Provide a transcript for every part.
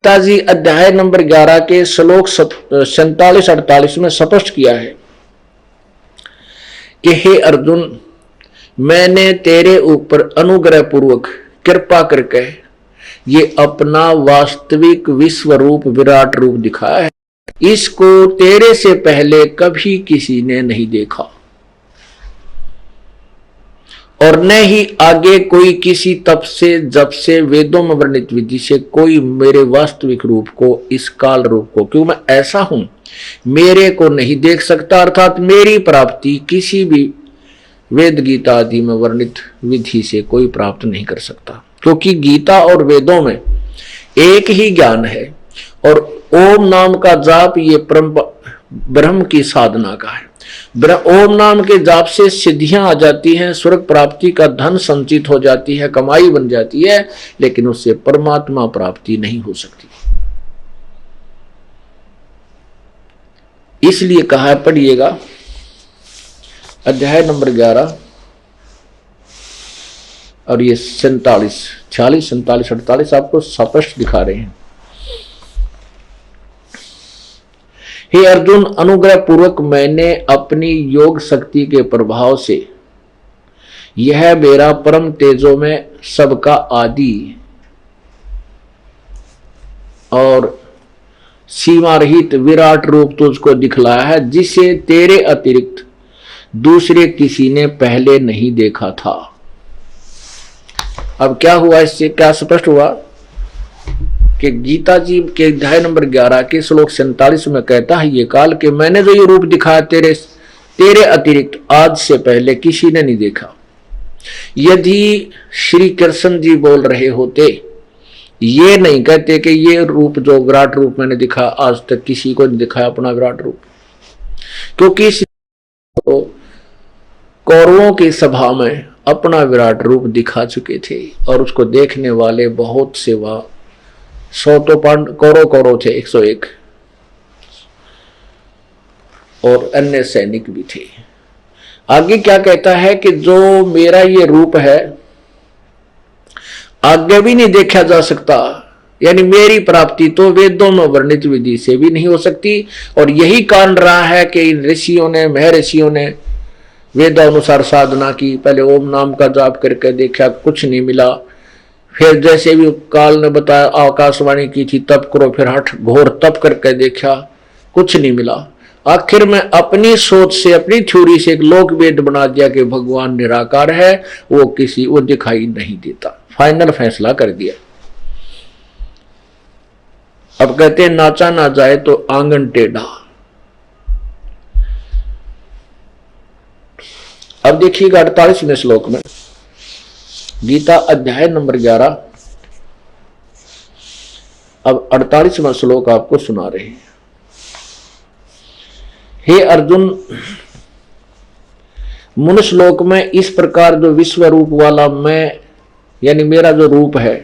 गीता जी अध्याय नंबर 11 के श्लोक 47-48 में स्पष्ट किया है कि हे अर्जुन, मैंने तेरे ऊपर अनुग्रह पूर्वक कृपा करके ये अपना वास्तविक विश्व रूप विराट रूप दिखाया है। इसको तेरे से पहले कभी किसी ने नहीं देखा और न ही आगे कोई किसी तप से जब से वेदों में वर्णित विधि से कोई मेरे वास्तविक रूप को, इस काल रूप को, क्यों मैं ऐसा हूं, मेरे को नहीं देख सकता। अर्थात मेरी प्राप्ति किसी भी वेद गीता आदि में वर्णित विधि से कोई प्राप्त नहीं कर सकता, क्योंकि गीता और वेदों में एक ही ज्ञान है और ओम नाम का जाप ये परम ब्रह्म की साधना का है। ओम नाम के जाप से सिद्धियां आ जाती हैं, स्वर्ग प्राप्ति का धन संचित हो जाती है, कमाई बन जाती है, लेकिन उससे परमात्मा प्राप्ति नहीं हो सकती। इसलिए कहा है, पढ़िएगा अध्याय नंबर 11 और ये 46, 48 आपको स्पष्ट दिखा रहे हैं। हे अर्जुन, अनुग्रह पूर्वक मैंने अपनी योग शक्ति के प्रभाव से यह मेरा परम तेजो में सबका आदि और सीमा रहित विराट रूप तुझको दिखलाया है, जिसे तेरे अतिरिक्त दूसरे किसी ने पहले नहीं देखा था। अब क्या हुआ, इससे क्या स्पष्ट हुआ कि गीता जी के अध्याय नंबर 11 के श्लोक 47 में कहता है ये काल कि मैंने जो ये रूप दिखाया तेरे अतिरिक्त आज से पहले किसी ने नहीं देखा। यदि श्री कृष्ण जी बोल रहे होते, ये नहीं कहते कि ये रूप जो विराट रूप मैंने दिखा आज तक किसी को नहीं दिखाया अपना विराट रूप, क्योंकि कौरवों की सभा में अपना विराट रूप दिखा चुके थे और उसको देखने वाले बहुत से वह 100 तो कौरव थे, 101 और अन्य सैनिक भी थे। आगे क्या कहता है कि जो मेरा ये रूप है आगे भी नहीं देखा जा सकता, यानी मेरी प्राप्ति तो वेदों में वर्णित विधि से भी नहीं हो सकती। और यही कारण रहा है कि इन ऋषियों ने, महर्षियों ने वेदानुसार साधना की। पहले ओम नाम का जाप करके देखा, कुछ नहीं मिला। फिर जैसे भी काल ने बताया, आकाशवाणी की थी तप करो, फिर हठ घोर तप करके देखा, कुछ नहीं मिला। आखिर में अपनी सोच से, अपनी थ्योरी से एक लोक वेद बना दिया कि भगवान निराकार है, वो दिखाई नहीं देता। फाइनल फैसला कर दिया। अब कहते हैं नाचा ना जाए तो आंगन टेढ़ा। अब देखिएगा 48वें श्लोक में, गीता अध्याय नंबर 11, अब 48वां श्लोक आपको सुना रहे हैं। हे अर्जुन, मनुष्य लोक में इस प्रकार जो विश्व रूप वाला मैं, यानी मेरा जो रूप है,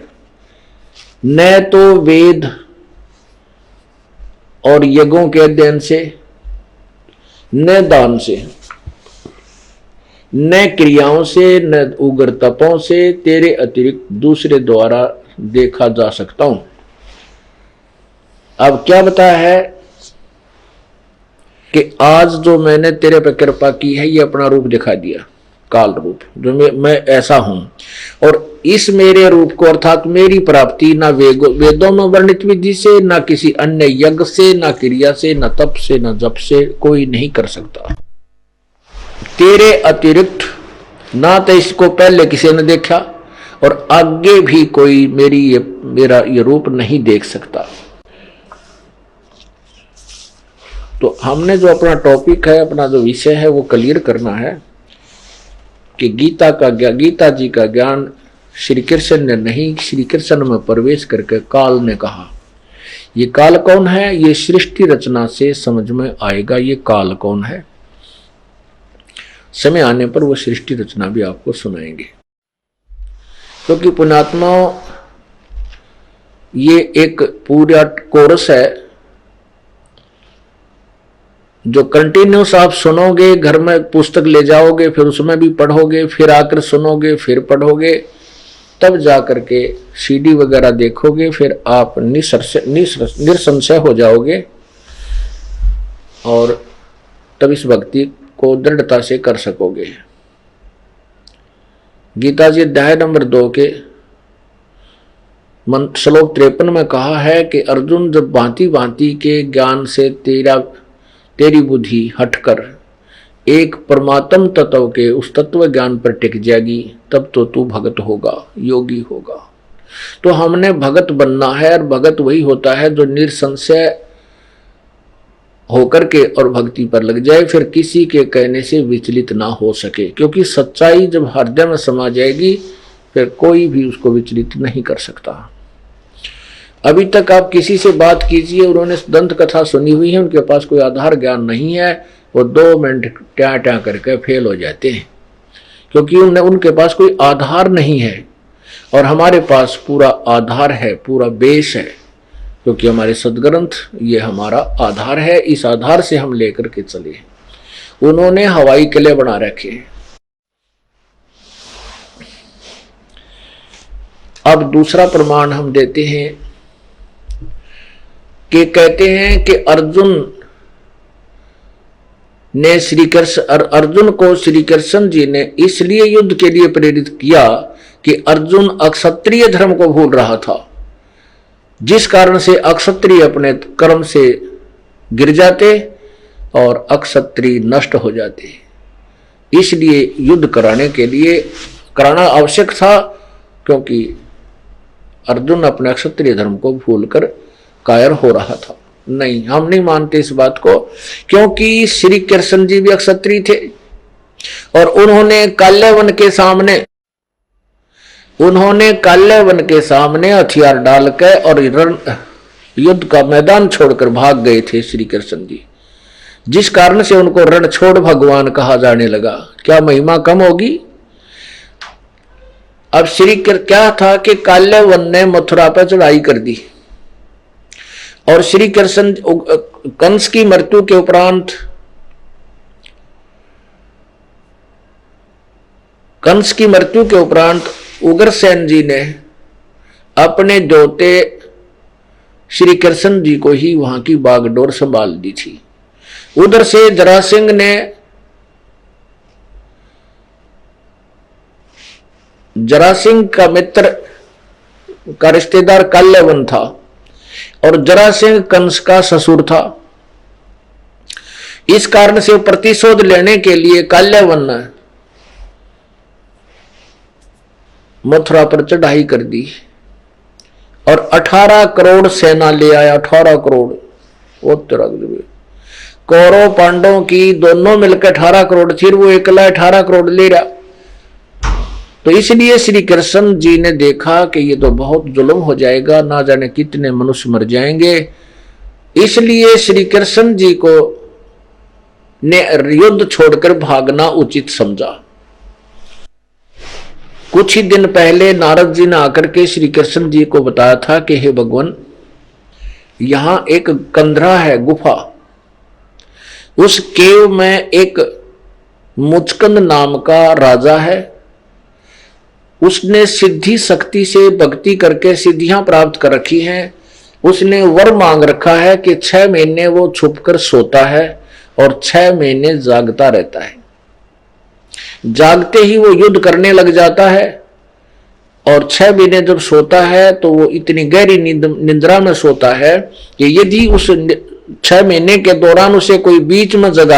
न तो वेद और यज्ञों के अध्ययन से, न दान से, न क्रियाओं से, न उग्र तपों से तेरे अतिरिक्त दूसरे द्वारा देखा जा सकता हूं। अब क्या बताया है कि आज जो मैंने तेरे पर कृपा की है, ये अपना रूप दिखा दिया, काल रूप, जो मैं ऐसा हूं। और इस मेरे रूप को, अर्थात मेरी प्राप्ति ना वेदों में वर्णित विधि से, ना किसी अन्य यज्ञ से, ना क्रिया से, ना तप से, ना जप से कोई नहीं कर सकता। तेरे अतिरिक्त ना तो इसको पहले किसी ने देखा और आगे भी कोई मेरा ये रूप नहीं देख सकता। तो हमने जो अपना टॉपिक है, अपना जो विषय है, वो क्लियर करना है कि गीता जी का ज्ञान श्री कृष्ण ने नहीं, श्री कृष्ण में प्रवेश करके काल ने कहा। ये काल कौन है, ये सृष्टि रचना से समझ में आएगा ये काल कौन है। समय आने पर वो सृष्टि रचना भी आपको सुनाएंगे, क्योंकि पुण्यात्माओं ये एक पूरा कोर्स है जो कंटिन्यूस आप सुनोगे, घर में पुस्तक ले जाओगे, फिर उसमें भी पढ़ोगे, फिर आकर सुनोगे, फिर पढ़ोगे, तब जा करके सीडी वगैरह देखोगे, फिर आप निसंशय हो जाओगे और तब इस भक्ति को दृढ़ता से कर सकोगे। गीता जी अध्याय नंबर 2 के श्लोक 53 में कहा है कि अर्जुन, जब भांति भांति के ज्ञान से तेरी बुद्धि हटकर एक परमात्म तत्व के उस तत्व ज्ञान पर टिक जाएगी, तब तो तू भगत होगा, योगी होगा। तो हमने भगत बनना है, और भगत वही होता है जो निसंशय होकर के और भक्ति पर लग जाए, फिर किसी के कहने से विचलित ना हो सके, क्योंकि सच्चाई जब हृदय में समा जाएगी फिर कोई भी उसको विचलित नहीं कर सकता। अभी तक आप किसी से बात कीजिए, उन्होंने दंत कथा सुनी हुई है, उनके पास कोई आधार ज्ञान नहीं है, वो 2 मिनट ट्या ट्या करके फेल हो जाते हैं, क्योंकि उनके पास कोई आधार नहीं है। और हमारे पास पूरा आधार है, पूरा बेस है, क्योंकि हमारे सदग्रंथ ये हमारा आधार है। इस आधार से हम लेकर के चले। उन्होंने हवाई किले बना रखे। अब दूसरा प्रमाण हम देते हैं कि कहते हैं कि अर्जुन को श्री कृष्ण जी ने इसलिए युद्ध के लिए प्रेरित किया कि अर्जुन अक्षत्रिय धर्म को भूल रहा था, जिस कारण से अक्षत्रिय अपने कर्म से गिर जाते और अक्षत्रिय नष्ट हो जाते। इसलिए युद्ध कराना आवश्यक था, क्योंकि अर्जुन अपने अक्षत्रिय धर्म को भूलकर कायर हो रहा था। नहीं, हम नहीं मानते इस बात को, क्योंकि श्री कृष्ण जी भी अक्षत्रिय थे और उन्होंने काल्यवन के सामने हथियार डाल के और युद्ध का मैदान छोड़कर भाग गए थे श्री कृष्ण जी, जिस कारण से उनको रणछोड़ भगवान कहा जाने लगा। क्या महिमा कम होगी? अब क्या था कि काल्यवन ने मथुरा पर चढ़ाई कर दी और श्री कृष्ण कंस की मृत्यु के उपरांत उग्रसेन जी ने अपने जोते श्री कृष्ण जी को ही वहां की बागडोर संभाल दी थी। उधर से जरासिंह का मित्र का रिश्तेदार काल्यवन था और जरासिंह कंस का ससुर था। इस कारण से प्रतिशोध लेने के लिए काल्यवन ने मथुरा पर चढ़ाई कर दी और 18 करोड़ सेना ले आया। 18 करोड़ कौरव पांडवों की दोनों मिलकर 18 करोड़ थी, वो अकेला 18 करोड़ ले रहा। तो इसलिए श्री कृष्ण जी ने देखा कि ये तो बहुत जुल्म हो जाएगा, ना जाने कितने मनुष्य मर जाएंगे। इसलिए श्री कृष्ण जी को ने युद्ध छोड़कर भागना उचित समझा। कुछ ही दिन पहले नारद जी ने आकर के श्री कृष्ण जी को बताया था कि हे भगवान, यहां एक कंधरा है, गुफा, उस केव में एक मुचकंद नाम का राजा है। उसने सिद्धि शक्ति से भक्ति करके सिद्धियां प्राप्त कर रखी हैं। उसने वर मांग रखा है कि 6 महीने वो छुपकर सोता है और 6 महीने जागता रहता है। जागते ही वो युद्ध करने लग जाता है और 6 महीने जब सोता है तो वो इतनी गहरी निद्रा में सोता है कि यदि उस 6 महीने के दौरान उसे कोई बीच में जगा